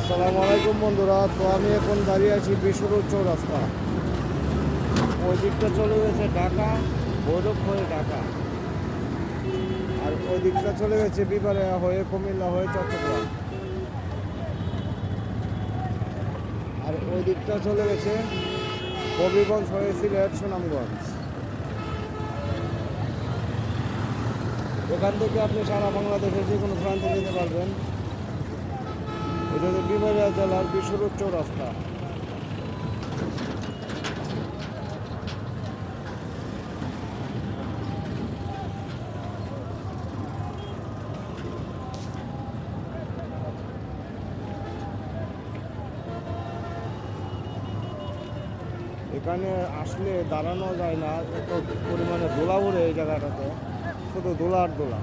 আসসালামু আলাইকুম বন্ধুরা। তো আমি এখন দাঁড়িয়ে আছি বিশ্বরোড চৌরাস্তা। ওই দিকটা চলে গেছে ঢাকা, ভৈরব হয়ে ঢাকা, আর ওই দিকটা চলে গেছে বিবারিয়া হয়ে কুমিল্লা হয়ে চট্টগ্রাম, আর ওই দিকটা চলে গেছে হবিগঞ্জ হয়ে সিলেট সুনামগঞ্জ। এখান থেকে আপনি সারা বাংলাদেশের যে কোনো প্রান্তে যেতে পারবেন। এটা হচ্ছে বিবারিয়া জেলার বিশ্বরোড চৌরাস্তা। এখানে আসলে দাঁড়ানো যায় না, এত পরিমাণে ধুলা উড়ে এই জায়গাটাতে, শুধু ধুলা আর ধুলা।